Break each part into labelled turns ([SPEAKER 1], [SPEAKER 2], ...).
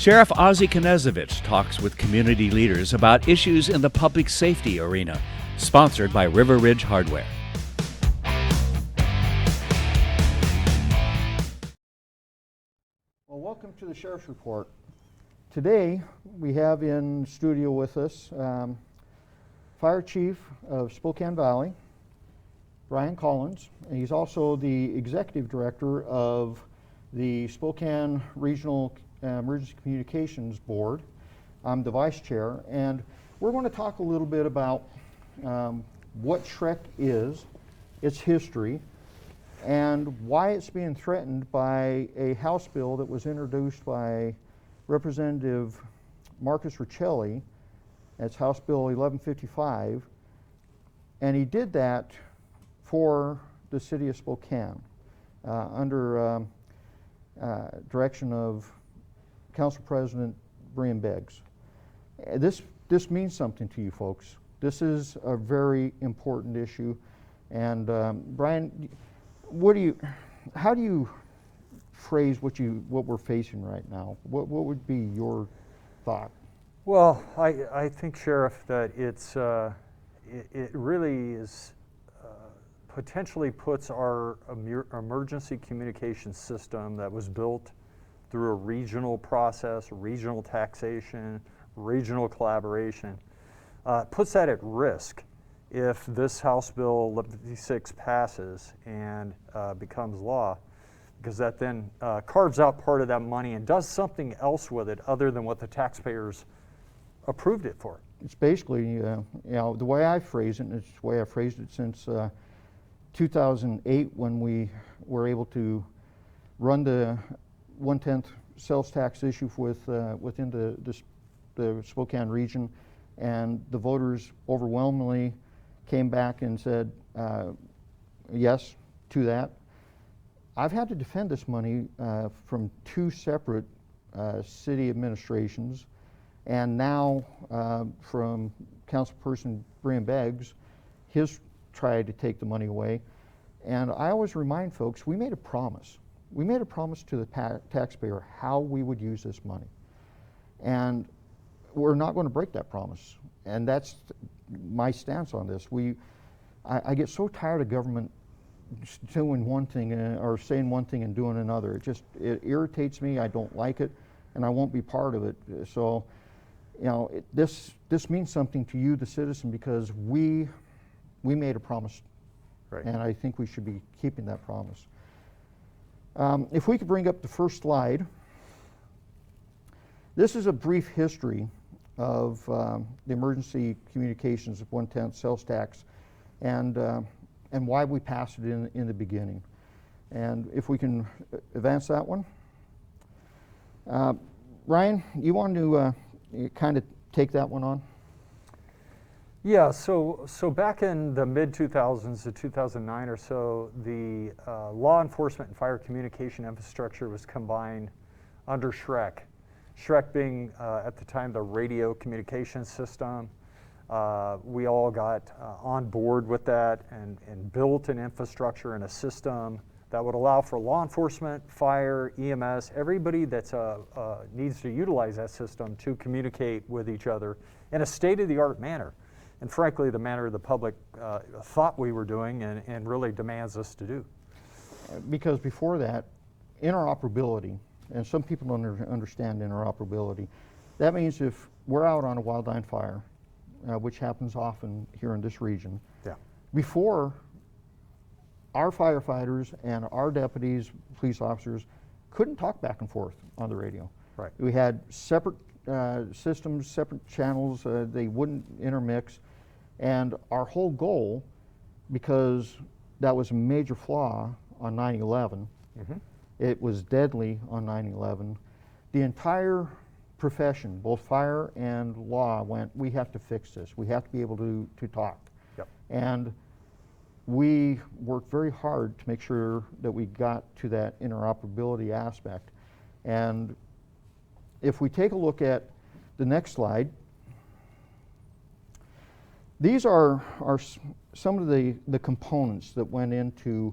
[SPEAKER 1] Sheriff Ozzie Knezovich talks with community leaders about issues in the public safety arena, sponsored by River Ridge Hardware.
[SPEAKER 2] Well, welcome to the Sheriff's Report. Today we have in studio with us Fire Chief of Spokane Valley, Bryan Collins, and he's also the Executive Director of the Spokane Regional Emergency Communications Board. I'm the Vice Chair, and we're going to talk a little bit about what SHREC is, its history, and why it's being threatened by a House bill that was introduced by Representative Marcus Riccelli. That's House Bill 1155, and he did that for the city of Spokane under direction of Council President Bryan Beggs. This means something to you folks. This is a very important issue, and Bryan, how do you phrase what we're facing right now? What would be your thought?
[SPEAKER 3] Well, I think, Sheriff, that it really is potentially puts our emergency communications system that was built through a regional process, regional taxation, regional collaboration, puts that at risk if this House Bill 1156 passes and becomes law, because that then carves out part of that money and does something else with it other than what the taxpayers approved it for.
[SPEAKER 2] It's basically, the way I phrase it, and it's the way I've phrased it since 2008, when we were able to run the 1/10 sales tax issue within the Spokane region, and the voters overwhelmingly came back and said yes to that. I've had to defend this money from two separate city administrations, and now from Councilperson Bryan Beggs, his tried to take the money away. And I always remind folks, we made a promise. We made a promise to the taxpayer how we would use this money. And we're not going to break that promise. And that's my stance on this. I get so tired of government doing one thing or saying one thing and doing another. It irritates me. I don't like it, and I won't be part of it. So, this means something to you, the citizen, because we made a promise, right, and I think we should be keeping that promise. If we could bring up the first slide. This is a brief history of the emergency communications of 1/10 sales tax, and why we passed it in the beginning. And if we can advance that one. Ryan, you want to kind of take that one on?
[SPEAKER 3] Yeah, so back in the mid-2000s to 2009 or so, the law enforcement and fire communication infrastructure was combined under SHREC. SHREC being, at the time, the radio communication system. We all got on board with that and built an infrastructure and a system that would allow for law enforcement, fire, EMS, everybody that needs to utilize that system to communicate with each other in a state-of-the-art manner. And frankly, the manner the public thought we were doing and really demands us to do.
[SPEAKER 2] Because before that, interoperability, and some people don't understand interoperability, that means if we're out on a wildland fire, which happens often here in this region,
[SPEAKER 3] yeah,
[SPEAKER 2] before our firefighters and our deputies, police officers, couldn't talk back and forth on the radio.
[SPEAKER 3] Right.
[SPEAKER 2] We had separate systems, separate channels, they wouldn't intermix. And our whole goal, because that was a major flaw on 9/11, it was deadly on 9/11, the entire profession, both fire and law, went, we have to fix this. We have to be able to talk.
[SPEAKER 3] Yep.
[SPEAKER 2] And we worked very hard to make sure that we got to that interoperability aspect. And if we take a look at the next slide, these are some of the components that went into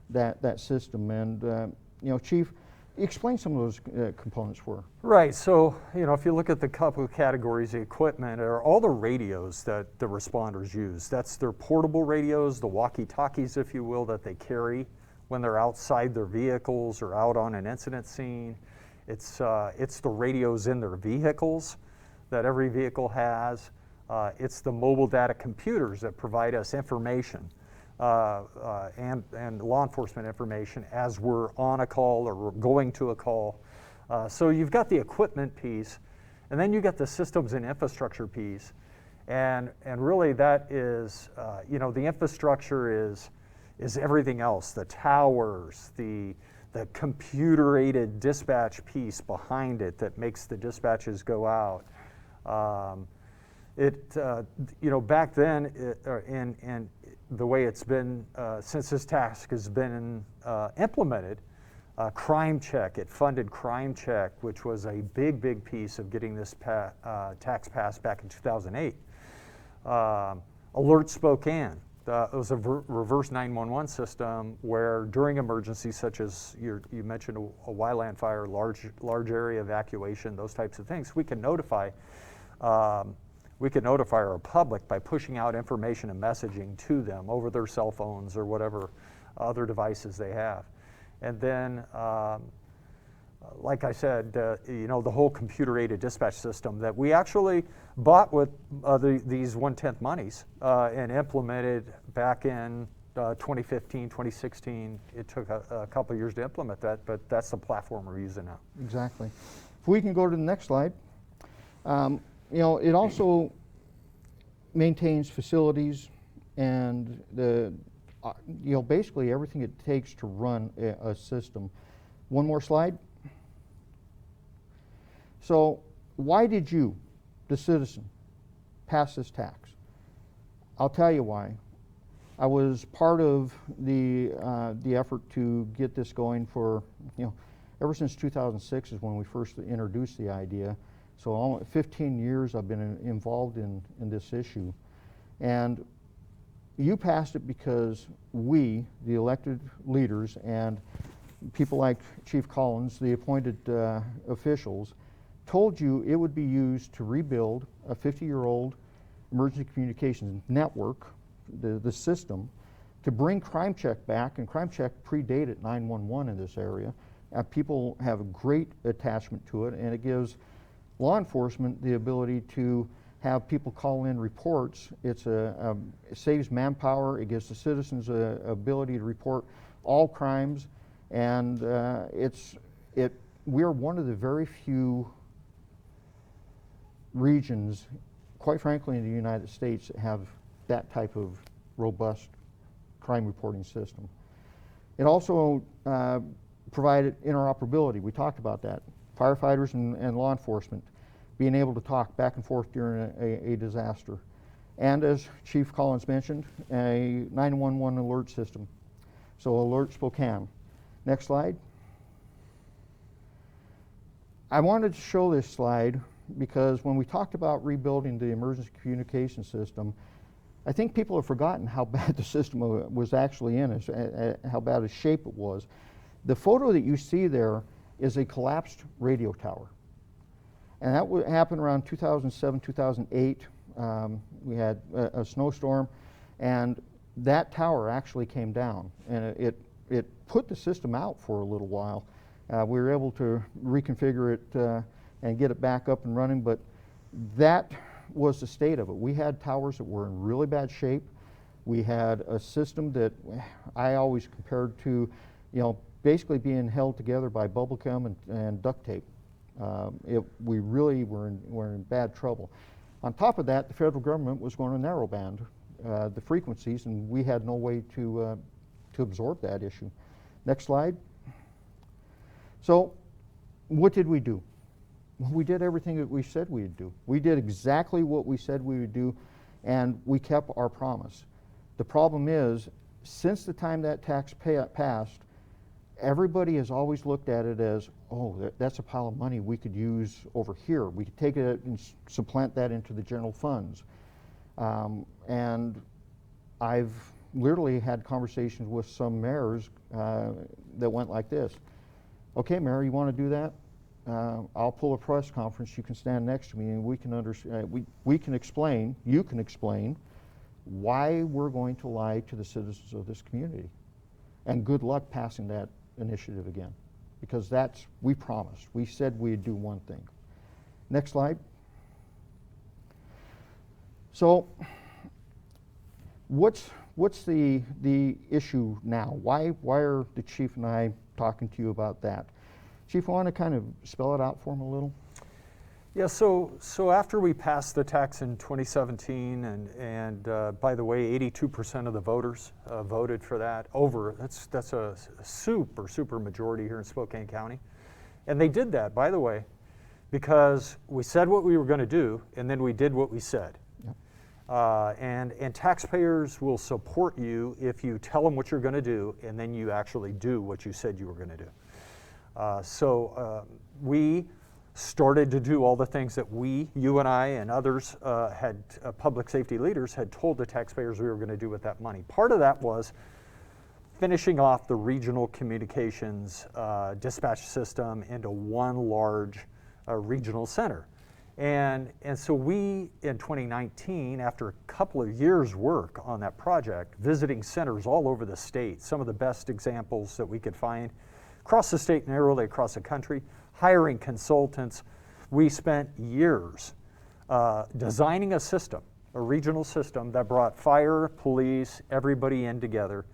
[SPEAKER 2] that system. And Chief, Explain some of those components for her.
[SPEAKER 3] Right, so if you look at the couple of categories of equipment, are all the radios that the responders use. That's their portable radios, the walkie-talkies, if you will, that they carry when they're outside their vehicles or out on an incident scene. It's the radios in their vehicles that every vehicle has. It's the mobile data computers that provide us information and law enforcement information as we're on a call or we're going to a call. So you've got the equipment piece, and then you got the systems and infrastructure piece, and really that is, the infrastructure is everything else, the towers, the computer-aided dispatch piece behind it that makes the dispatches go out. Back then, and the way it's been since this task has been implemented, Crime Check, it funded Crime Check, which was a big piece of getting this tax passed back in 2008. Alert Spokane, it was a reverse 911 system where during emergencies such as you mentioned a wildland fire, large area evacuation, those types of things, we can notify our public by pushing out information and messaging to them over their cell phones or whatever other devices they have. And then, like I said, the whole computer-aided dispatch system that we actually bought with these 1/10 monies and implemented back in 2015, 2016. It took a couple of years to implement that, but that's the platform we're using now.
[SPEAKER 2] Exactly. If we can go to the next slide. It also maintains facilities and basically everything it takes to run a system. One more slide. So why did you, the citizen, pass this tax? I'll tell you why. I was part of the effort to get this going for, ever since 2006 is when we first introduced the idea. So almost 15 years I've been involved in this issue. And you passed it because we, the elected leaders, and people like Chief Collins, the appointed officials, told you it would be used to rebuild a 50-year-old emergency communications network, the system, to bring Crime Check back, and Crime Check predated 911 in this area. People have a great attachment to it, and it gives law enforcement the ability to have people call in reports. It saves manpower. It gives the citizens a ability to report all crimes, and we're one of the very few regions, quite frankly, in the United States that have that type of robust crime reporting system. It also provided interoperability. We talked about that. Firefighters and law enforcement being able to talk back and forth during a disaster. And as Chief Collins mentioned, a 911 alert system. So Alert Spokane. Next slide. I wanted to show this slide because when we talked about rebuilding the emergency communication system, I think people have forgotten how bad the system was actually in, how bad a shape it was. The photo that you see there is a collapsed radio tower. And that happened around 2007, 2008. We had a snowstorm, and that tower actually came down, and it put the system out for a little while. We were able to reconfigure it and get it back up and running, but that was the state of it. We had towers that were in really bad shape. We had a system that I always compared to, basically being held together by bubble gum and duct tape. We really were in bad trouble. On top of that, the federal government was going to narrowband the frequencies, and we had no way to absorb that issue. Next slide. So, what did we do? We did everything that we said we would do. We did exactly what we said we would do, and we kept our promise. The problem is, since the time that tax passed, everybody has always looked at it as, oh, that's a pile of money we could use over here. We could take it and supplant that into the general funds. And I've literally had conversations with some mayors that went like this. Okay, Mayor, you want to do that? I'll pull a press conference. You can stand next to me, and we can we can explain. You can explain why we're going to lie to the citizens of this community. And good luck passing that initiative again, because we promised. We said we'd do one thing. Next slide. So, what's the issue now? Why are the chief and I talking to you about that? Chief, I want to kind of spell it out for him a little.
[SPEAKER 3] Yeah, so after we passed the tax in 2017, and by the way, 82% of the voters voted for that. That's a super majority here in Spokane County, and they did that, by the way, because we said what we were going to do, and then we did what we said. Yep. And taxpayers will support you if you tell them what you're going to do, and then you actually do what you said you were going to do. We started to do all the things that you and I and others public safety leaders had told the taxpayers we were going to do with that money. Part of that was finishing off the regional communications dispatch system into one large regional center. And so we, in 2019, after a couple of years' work on that project, visiting centers all over the state, some of the best examples that we could find, across the state and narrowly across the country, hiring consultants. We spent years designing a system, a regional system that brought fire, police, everybody in together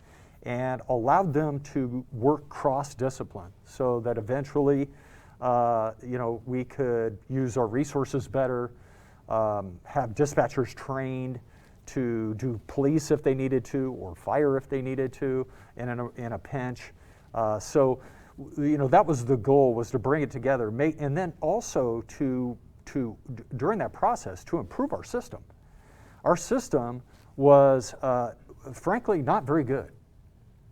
[SPEAKER 3] and allowed them to work cross-discipline so that eventually we could use our resources better, have dispatchers trained to do police if they needed to, or fire if they needed to in a pinch. That was the goal, was to bring it together, and then also to during that process to improve our system. Our system was frankly not very good,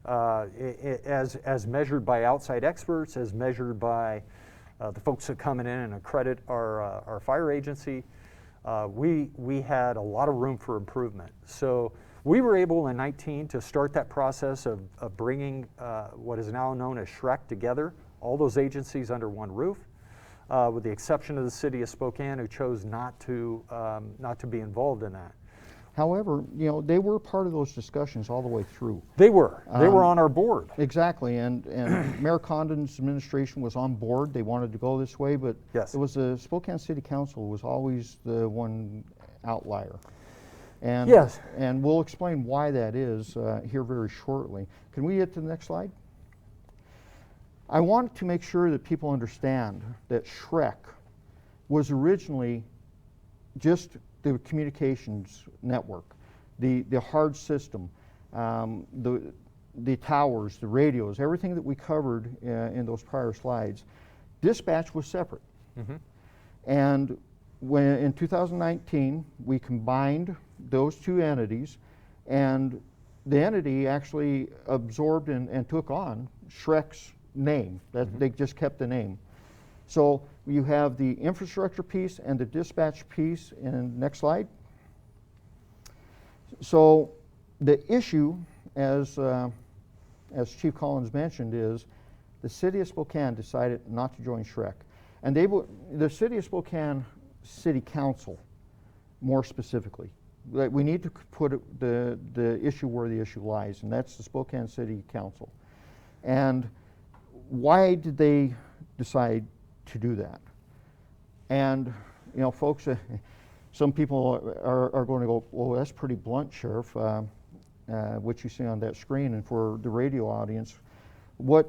[SPEAKER 3] as measured by outside experts, as measured by the folks that come in and accredit our fire agency. We had a lot of room for improvement. So we were able in 19 to start that process of bringing what is now known as SHREC together, all those agencies under one roof, with the exception of the city of Spokane, who chose not to be involved in that.
[SPEAKER 2] However, they were part of those discussions all the way through.
[SPEAKER 3] They were on our board.
[SPEAKER 2] Exactly, and Mayor Condon's administration was on board. They wanted to go this way, but
[SPEAKER 3] yes,
[SPEAKER 2] it was the Spokane City Council was always the one outlier. And,
[SPEAKER 3] yes.
[SPEAKER 2] And we'll explain why that is here very shortly. Can we get to the next slide? I want to make sure that people understand that SHREC was originally just the communications network, the hard system, the towers, the radios, everything that we covered in those prior slides. Dispatch was separate. Mm-hmm. And when in 2019 we combined those two entities, and the entity actually absorbed and took on SHREC's name. Mm-hmm. They just kept the name. So you have the infrastructure piece and the dispatch piece. And next slide. So the issue, as Chief Collins mentioned, is the city of Spokane decided not to join SHREC, and the city of Spokane City Council, more specifically, we need to put the issue where the issue lies, and that's the Spokane City Council. And why did they decide to do that? And folks, some people are going to go, well, that's pretty blunt, Sheriff, what you see on that screen. And for the radio audience, the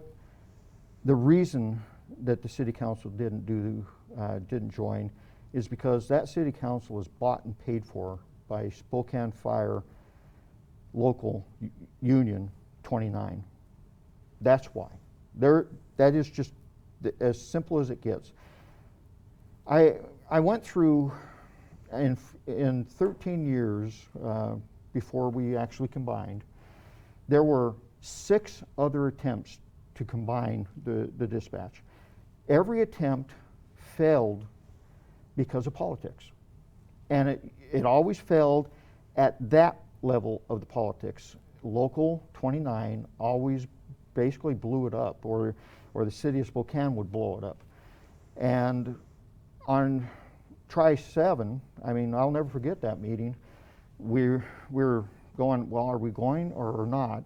[SPEAKER 2] reason that the City Council didn't join is because that City Council is bought and paid for by Spokane Fire Local Union 29. That's why. That is just as simple as it gets. I went through, in 13 years before we actually combined, there were 6 other attempts to combine the dispatch. Every attempt failed because of politics. And it always failed at that level of the politics. Local 29 always basically blew it up, or or the city of Spokane would blow it up. And on Tri-7, I mean, I'll never forget that meeting. We're going, well, are we going or not?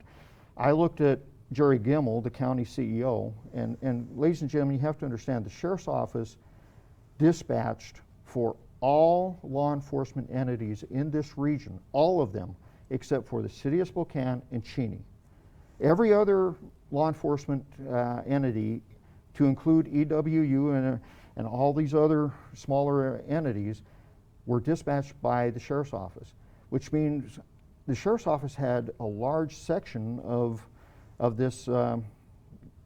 [SPEAKER 2] I looked at Jerry Gimmel, the county CEO, and ladies and gentlemen, you have to understand the sheriff's office dispatched for all law enforcement entities in this region, all of them, except for the city of Spokane and Cheney. Every other law enforcement entity, to include EWU and all these other smaller entities, were dispatched by the sheriff's office, which means the sheriff's office had a large section of this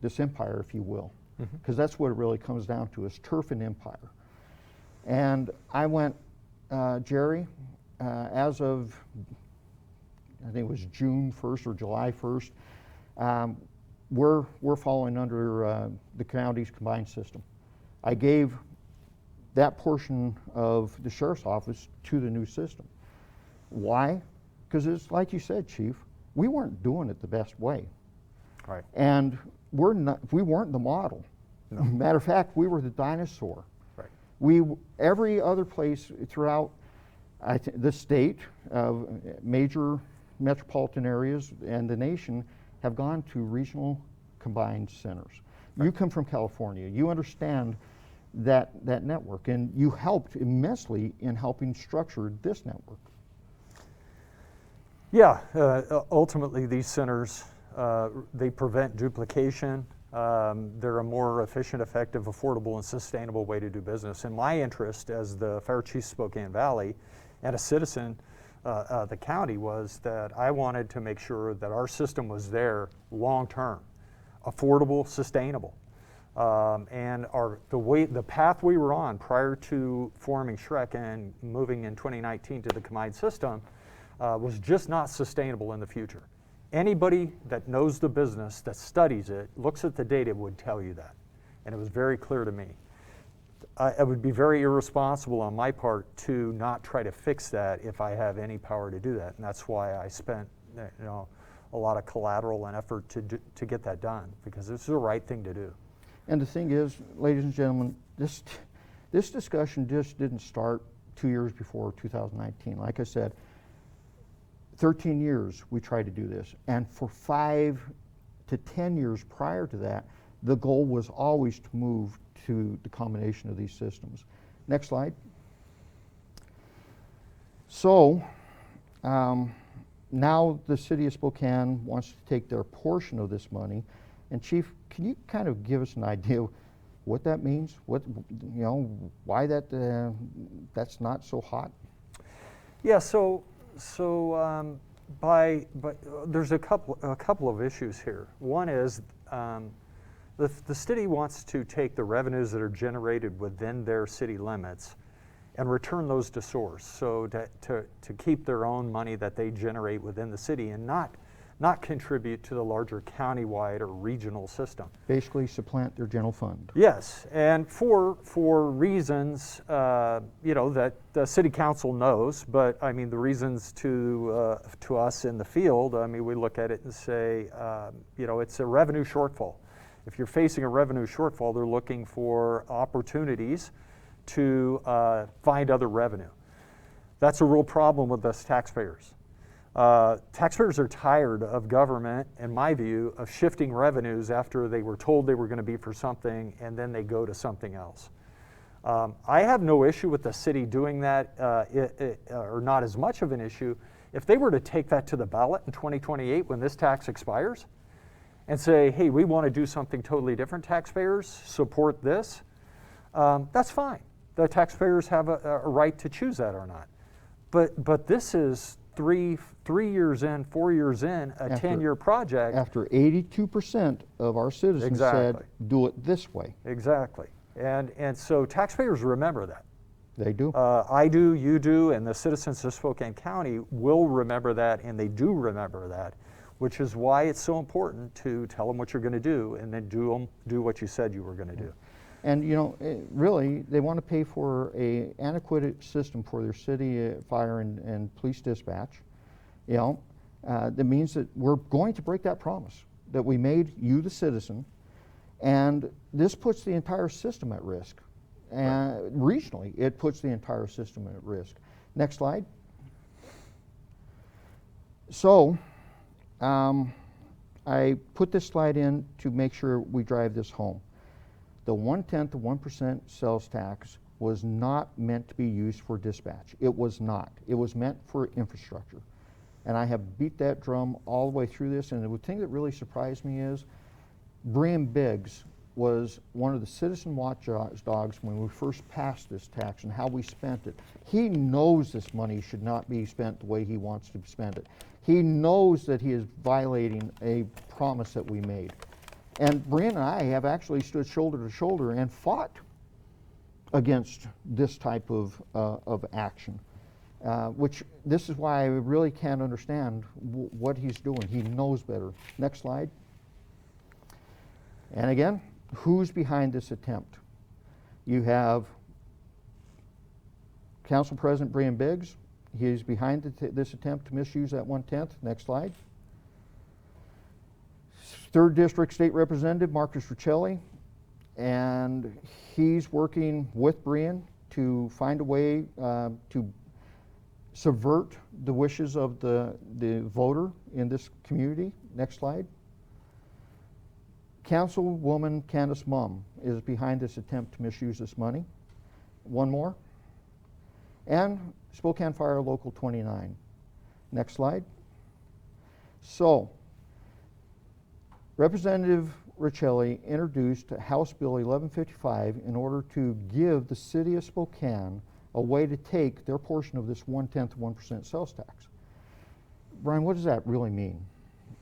[SPEAKER 2] this empire, if you will, because that's what it really comes down to, is turf and empire. And I went, Jerry, as of, I think it was June 1st or July 1st, we're falling under the county's combined system. I gave that portion of the sheriff's office to the new system. Why? Because it's like you said, Chief, we weren't doing it the best way.
[SPEAKER 3] Right.
[SPEAKER 2] And we weren't the model.
[SPEAKER 3] No.
[SPEAKER 2] Matter of fact, we were the dinosaur.
[SPEAKER 3] Right.
[SPEAKER 2] Every other place throughout the state, major metropolitan areas and the nation have gone to regional combined centers. Right. You come from California, you understand that network, and you helped immensely in helping structure this network.
[SPEAKER 3] Yeah, ultimately these centers, they prevent duplication. They're a more efficient, effective, affordable, and sustainable way to do business. And my interest as the Fire Chief of Spokane Valley and a citizen of the county was that I wanted to make sure that our system was there long-term, affordable, sustainable. And the path we were on prior to forming SHREC and moving in 2019 to the combined system was just not sustainable in the future. Anybody that knows the business, that studies it, looks at the data, would tell you that. And it was very clear to me. It would be very irresponsible on my part to not try to fix that if I have any power to do that. And that's why I spent a lot of collateral and effort to get that done, because this is the right thing to do.
[SPEAKER 2] And the thing is, ladies and gentlemen, this discussion just didn't start 2 years before 2019. Like I said, 13 years we tried to do this, and for 5 to 10 years prior to that, the goal was always to move to the combination of these systems. Next slide. So now the city of Spokane wants to take their portion of this money, and Chief, can you kind of give us an idea what that means? What, why that's not so hot?
[SPEAKER 3] Yeah. So there's a couple of issues here. One is the city wants to take the revenues that are generated within their city limits and return those to source, so to keep their own money that they generate within the city and not contribute to the larger countywide or regional system.
[SPEAKER 2] Basically supplant their general fund.
[SPEAKER 3] Yes, and for reasons that the city council knows, but I mean the reasons to us in the field, I mean we look at it and say, it's a revenue shortfall. If you're facing a revenue shortfall, they're looking for opportunities to find other revenue. That's a real problem with us taxpayers. Taxpayers are tired of government, in my view, of shifting revenues after they were told they were going to be for something and then they go to something else. I have no issue with the city doing that, or not as much of an issue, if they were to take that to the ballot in 2028 when this tax expires and say, hey, we want to do something totally different, taxpayers, support this, that's fine. The taxpayers have a right to choose that or not. But this is 3 years in, 4 years in, a 10-year project.
[SPEAKER 2] After 82% of our citizens said, do it this way.
[SPEAKER 3] Exactly. And so taxpayers remember that.
[SPEAKER 2] They do.
[SPEAKER 3] I do, you do, and the citizens of Spokane County will remember that, and they do remember that, which is why it's so important to tell them what you're going to do and then do what you said you were going to do.
[SPEAKER 2] And really, they want to pay for an antiquated system for their city fire and police dispatch. That means that we're going to break that promise that we made you, the citizen, And this puts the entire system at risk. And regionally, it puts the entire system at risk. Next slide. So, I put this slide in to make sure we drive this home. The 1/10 of 1% sales tax was not meant to be used for dispatch. It was not. It was meant for infrastructure. And I have beat that drum all the way through this, and the thing that really surprised me is Bryan Biggs was one of the citizen watchdogs when we first passed this tax and how we spent it. He knows this money should not be spent the way he wants to spend it. He knows that he is violating a promise that we made. And Bryan and I have actually stood shoulder to shoulder and fought against this type of action, which this is why I really can't understand what he's doing. He knows better. Next slide. And again, who's behind this attempt? You have Council President Bryan Biggs. He's behind this attempt to misuse that 1/10. Next slide. 3rd District State Representative Marcus Riccelli, and he's working with Bryan to find a way to subvert the wishes of the voter in this community. Next slide. Councilwoman Candace Mumm is behind this attempt to misuse this money. One more. And Spokane Fire Local 29. Next slide. So, Representative Riccelli introduced House Bill 1155 in order to give the city of Spokane a way to take their portion of this 1/10 of 1% sales tax. Bryan, what does that really mean?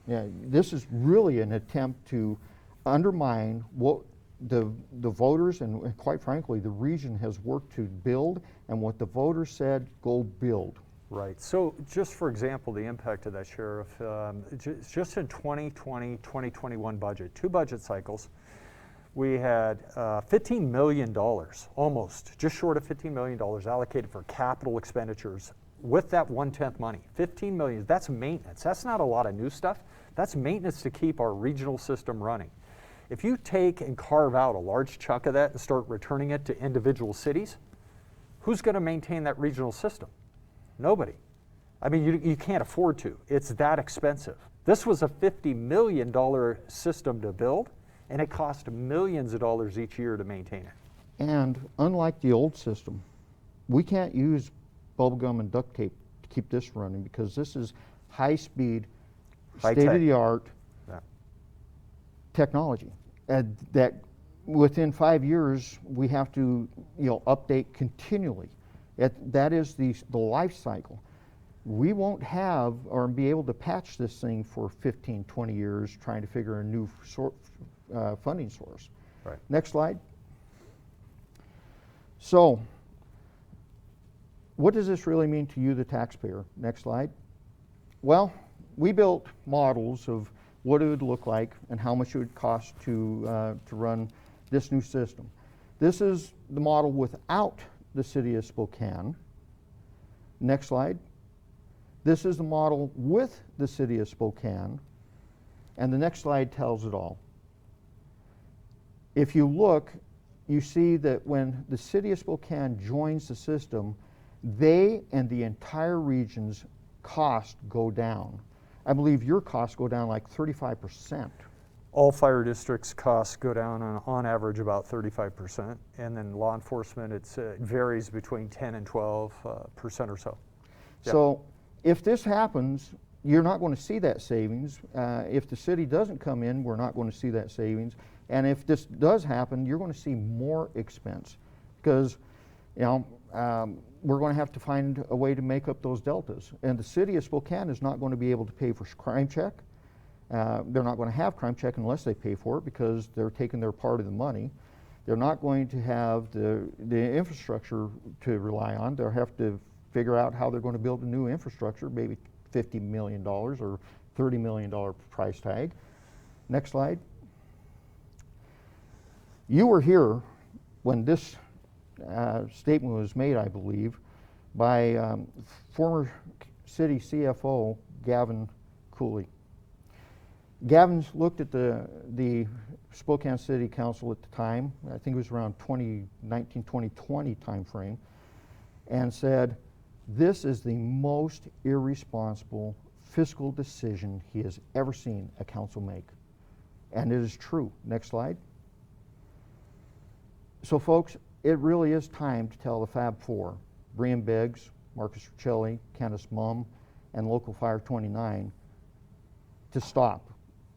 [SPEAKER 2] Yeah, this is really an attempt to undermine what the voters and quite frankly the region has worked to build and what the voters said, go build.
[SPEAKER 3] Right. So just for example, the impact of that, Sheriff, just in 2020, 2021 budget, 2 budget cycles, we had $15 million, almost, just short of $15 million allocated for capital expenditures with that 1/10 money. $15 million, that's maintenance. That's not a lot of new stuff. That's maintenance to keep our regional system running. If you take and carve out a large chunk of that and start returning it to individual cities, who's going to maintain that regional system? Nobody. I mean, you can't afford to. It's that expensive. This was a $50 million system to build, and it cost millions of dollars each year to maintain it.
[SPEAKER 2] And unlike the old system, we can't use bubblegum and duct tape to keep this running because this is high-speed, state-of-the-art technology. And that within 5 years, we have to update continually. That is the life cycle. We won't have or be able to patch this thing for 15, 20 years trying to figure a new funding source.
[SPEAKER 3] Right.
[SPEAKER 2] Next slide. So, what does this really mean to you, the taxpayer? Next slide. Well, we built models of what it would look like and how much it would cost to run this new system. This is the model without the city of Spokane. Next slide. This is the model with the city of Spokane, and the next slide tells it all. If you look, you see that when the city of Spokane joins the system, they and the entire region's costs go down. I believe your costs go down like 35%.
[SPEAKER 3] All fire districts' costs go down on average about 35%, and then law enforcement, it varies between 10 and 12% or so. Yep.
[SPEAKER 2] So if this happens, you're not going to see that savings. If the city doesn't come in, we're not going to see that savings. And if this does happen, you're going to see more expense because, we're going to have to find a way to make up those deltas. And the city of Spokane is not going to be able to pay for crime check. They're not going to have crime check unless they pay for it because they're taking their part of the money. They're not going to have the infrastructure to rely on. They'll have to figure out how they're going to build a new infrastructure, maybe $50 million or $30 million price tag. Next slide. You were here when this statement was made, I believe, by former city CFO Gavin Cooley. Gavin's looked at the Spokane City Council at the time, I think it was around 2019, 2020 timeframe, and said, this is the most irresponsible fiscal decision he has ever seen a council make. And it is true. Next slide. So folks, it really is time to tell the Fab Four, Brian Biggs, Marcus Riccelli, Candace Mumm, and Local Fire 29, to stop.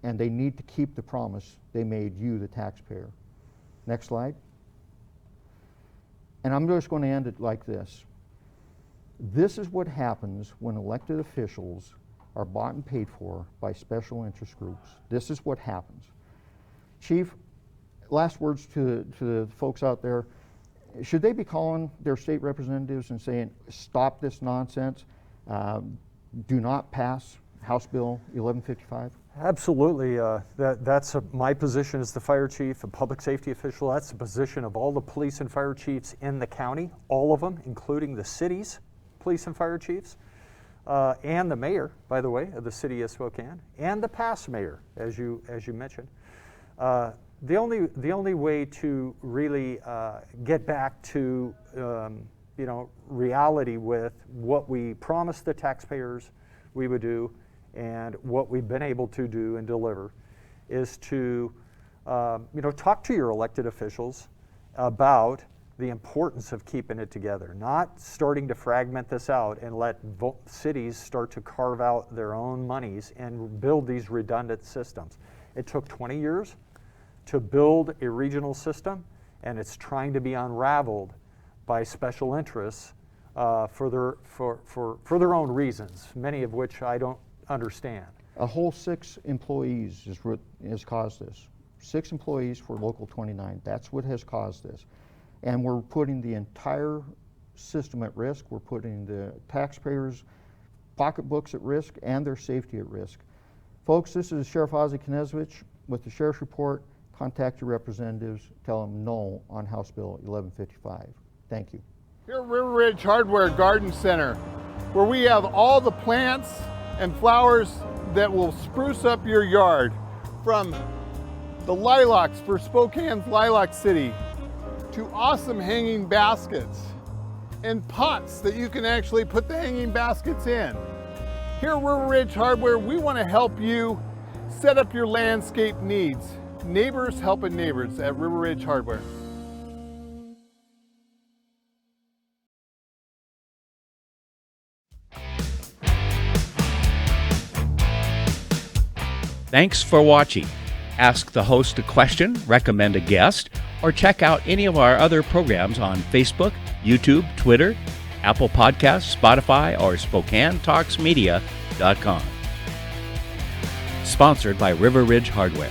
[SPEAKER 2] And they need to keep the promise they made you, the taxpayer. Next slide. And I'm just going to end it like this. This is what happens when elected officials are bought and paid for by special interest groups. This is what happens. Chief, last words to the folks out there. Should they be calling their state representatives and saying, stop this nonsense, do not pass House Bill 1155?
[SPEAKER 3] Absolutely. That's my position as the fire chief, a public safety official. That's the position of all the police and fire chiefs in the county, all of them, including the city's police and fire chiefs, and the mayor, by the way, of the city of Spokane, and the past mayor, as you mentioned. The only way to really get back to reality with what we promised the taxpayers we would do and what we've been able to do and deliver is to talk to your elected officials about the importance of keeping it together, not starting to fragment this out and let cities start to carve out their own monies and build these redundant systems. It took 20 years to build a regional system, and it's trying to be unraveled by special interests for their own reasons, many of which I don't understand.
[SPEAKER 2] A whole 6 employees is what has caused this. 6 employees for Local 29. That's what has caused this. And we're putting the entire system at risk. We're putting the taxpayers' pocketbooks at risk and their safety at risk. Folks, this is Sheriff Ozzie Knezovich with the Sheriff's Report. Contact your representatives. Tell them no on House Bill 1155. Thank you.
[SPEAKER 4] Here at River Ridge Hardware Garden Center, where we have all the plants and flowers that will spruce up your yard, from the lilacs for Spokane's Lilac City to awesome hanging baskets and pots that you can actually put the hanging baskets in. Here at River Ridge Hardware, we want to help you set up your landscape needs. Neighbors helping neighbors at River Ridge Hardware.
[SPEAKER 1] Thanks for watching. Ask the host a question, recommend a guest, or check out any of our other programs on Facebook, YouTube, Twitter, Apple Podcasts, Spotify, or SpokaneTalksMedia.com. Sponsored by River Ridge Hardware.